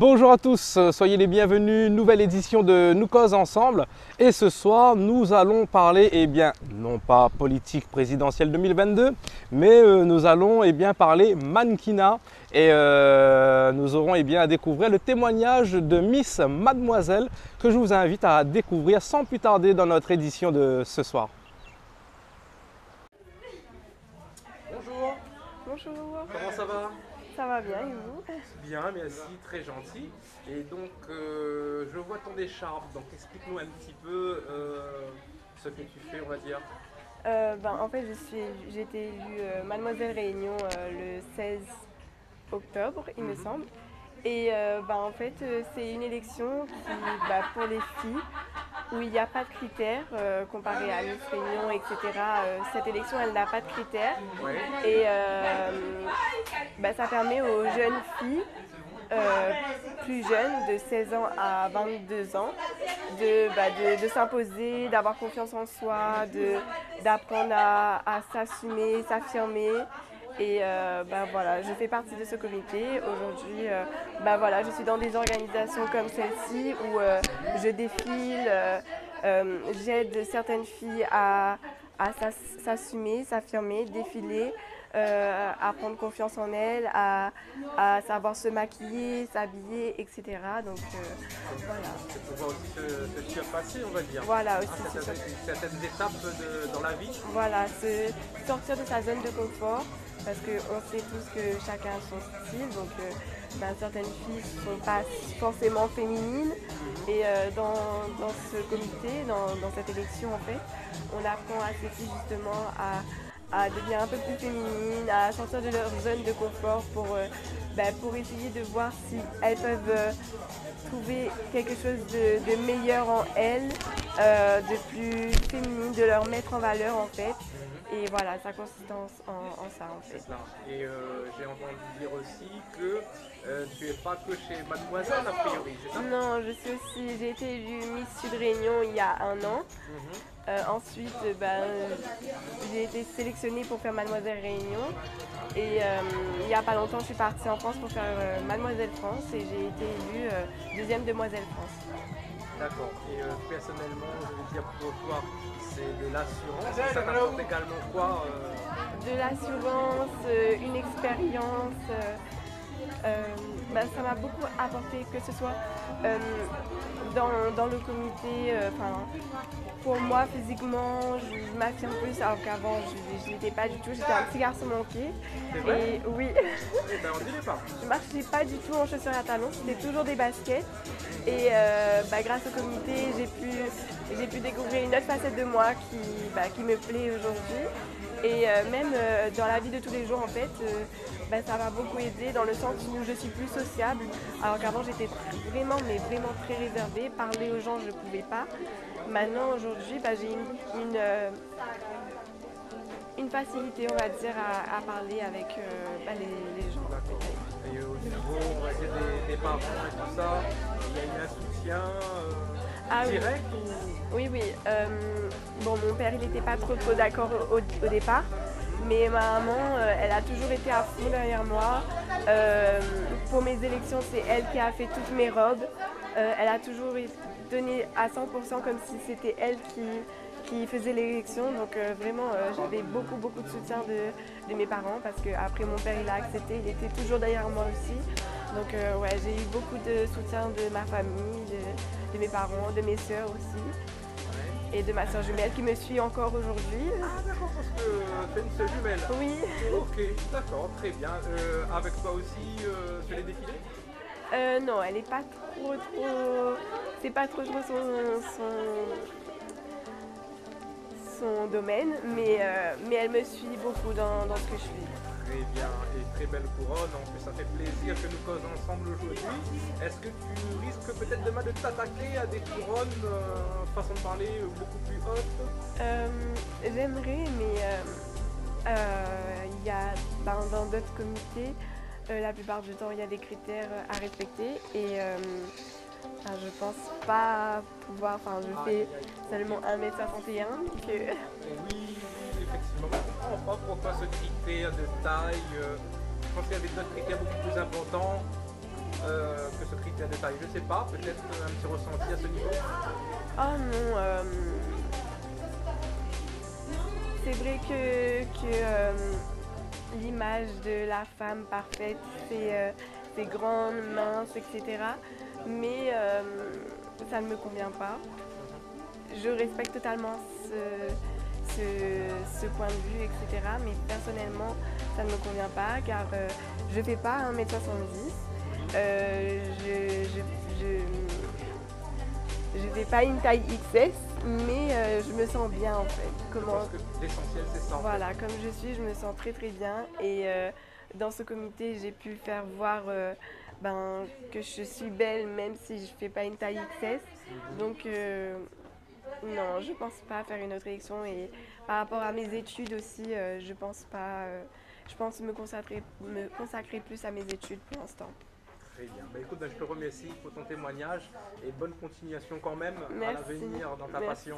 Bonjour à tous, soyez les bienvenus, nouvelle édition de Nous Cause Ensemble. Et ce soir, nous allons parler, non pas politique présidentielle 2022, mais nous allons parler mannequinat. Et nous aurons à découvrir le témoignage de Miss Mademoiselle que je vous invite à découvrir sans plus tarder dans notre édition de ce soir. Bonjour. Bonjour. Comment ça va? Ça va bien et vous? Bien, merci, très gentil. Et donc, je vois ton écharpe, donc explique-nous un petit peu ce que tu fais, on va dire. En fait, j'ai été élue Mademoiselle Réunion le 16 octobre, il me semble. Et en fait, c'est une élection qui, pour les filles, où il n'y a pas de critères comparé à Miss Réunion, etc. Cette élection, elle n'a pas de critères. Ouais. Et ça permet aux jeunes filles, plus jeunes, de 16 ans à 22 ans, de s'imposer, d'avoir confiance en soi, d'apprendre à s'assumer, s'affirmer. Et voilà, je fais partie de ce comité. Aujourd'hui, je suis dans des organisations comme celle-ci où je défile, j'aide certaines filles à s'assumer, s'affirmer, défiler, à prendre confiance en elles, à savoir se maquiller, s'habiller, etc. Donc voilà. C'est pour voir aussi ce qui a passé, on va dire. Voilà, aussi certaines étapes dans la vie. Voilà, sortir de sa zone de confort. Parce qu'on sait tous que chacun a son style, donc certaines filles ne sont pas forcément féminines. Et dans ce comité, dans cette élection en fait, on apprend à ces filles justement à devenir un peu plus féminines, à sortir de leur zone de confort pour essayer de voir si elles peuvent trouver quelque chose de meilleur en elles, de plus féminine, de leur mettre en valeur en fait. Et voilà, ça consiste en ça en fait. Et j'ai entendu dire aussi que tu n'es pas que chez Mademoiselle a priori, c'est ça? Non, j'ai été élue Miss Sud Réunion il y a 1 an. Ensuite, j'ai été sélectionnée pour faire Mademoiselle Réunion. Et il n'y a pas longtemps, je suis partie en France pour faire Mademoiselle France et j'ai été élue deuxième Demoiselle France. D'accord. Et personnellement, je veux dire pour toi, c'est de l'assurance. Ça t'apporte également quoi? De l'assurance, une expérience. Ça m'a beaucoup apporté, que ce soit dans le comité. Pour moi, physiquement, je m'affirme plus, alors qu'avant, je n'étais pas du tout. J'étais un petit garçon manqué. C'est vrai? Et oui. On dirait pas. Je marchais pas du tout en chaussures à talons, c'était toujours des baskets. Et grâce au comité, j'ai pu découvrir une autre facette de moi qui me plaît aujourd'hui. Et même dans la vie de tous les jours, en fait, ça m'a beaucoup aidé dans le sens où je suis plus sociable. Alors qu'avant, j'étais vraiment très réservée. Parler aux gens, je ne pouvais pas. Maintenant, aujourd'hui, j'ai une facilité, on va dire, à parler avec les gens. Et au niveau, on va dire, des parents et tout ça, il y a eu un soutien direct ou... Oui. Mon père, il n'était pas trop d'accord au départ. Mais ma maman, elle a toujours été à fond derrière moi. Pour mes élections, c'est elle qui a fait toutes mes robes. Elle a toujours donné à 100% comme si c'était elle qui faisait l'élection. Donc vraiment, j'avais beaucoup de soutien de mes parents parce qu'après mon père, il a accepté. Il était toujours derrière moi aussi. Donc j'ai eu beaucoup de soutien de ma famille, de mes parents, de mes sœurs aussi. Et de ma soeur jumelle qui me suit encore aujourd'hui. Ah d'accord, parce que tu es une soeur jumelle. Oui. Ok, d'accord, très bien. Avec toi aussi, sur les défilés? Non, elle n'est pas trop... C'est pas trop son domaine, mais elle me suit beaucoup dans ce que je fais. Très bien, et très belle couronne. En plus, ça fait plaisir que nous causons ensemble aujourd'hui. Est-ce que tu risques peut-être demain de t'attaquer à des couronnes, façon de parler, beaucoup plus hautes? J'aimerais, mais il y a dans d'autres comités, la plupart du temps, il y a des critères à respecter. Et je pense pas pouvoir, je fais seulement 1m61. Oui, effectivement, je ne comprends pas pourquoi ce critère de taille. Je pense qu'il y avait d'autres critères beaucoup plus importants. que ce critère de taille? Je ne sais pas, peut-être un petit ressenti à ce niveau? Oh non, c'est vrai que l'image de la femme parfaite, c'est grande, mince, etc. Mais ça ne me convient pas. Je respecte totalement ce point de vue, etc. Mais personnellement, ça ne me convient pas car je ne fais pas 1,70 m. Je fais pas une taille XS, mais je me sens bien en fait. Je pense que l'essentiel c'est ça. Voilà, comme je suis, je me sens très très bien. Et dans ce comité, j'ai pu faire voir que je suis belle même si je fais pas une taille XS. Donc non, je pense pas faire une autre élection. Et par rapport à mes études aussi, je pense pas. Je pense me consacrer plus à mes études pour l'instant. Très bien. Bah, écoute, je te remercie pour ton témoignage et bonne continuation quand même à Merci. l'avenir dans ta Merci. passion.